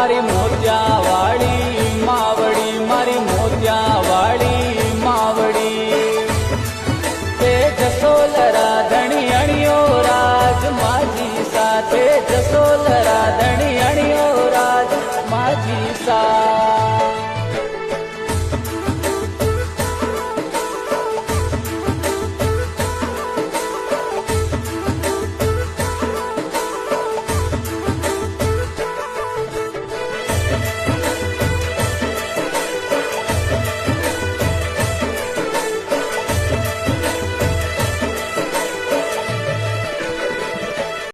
મારી મોતિયાવાળી માવડી, મારી મોતિયાવાળી માવડી. તે જસોલરા ધણી અણિયો રાજ માજી સાથે જસોલરા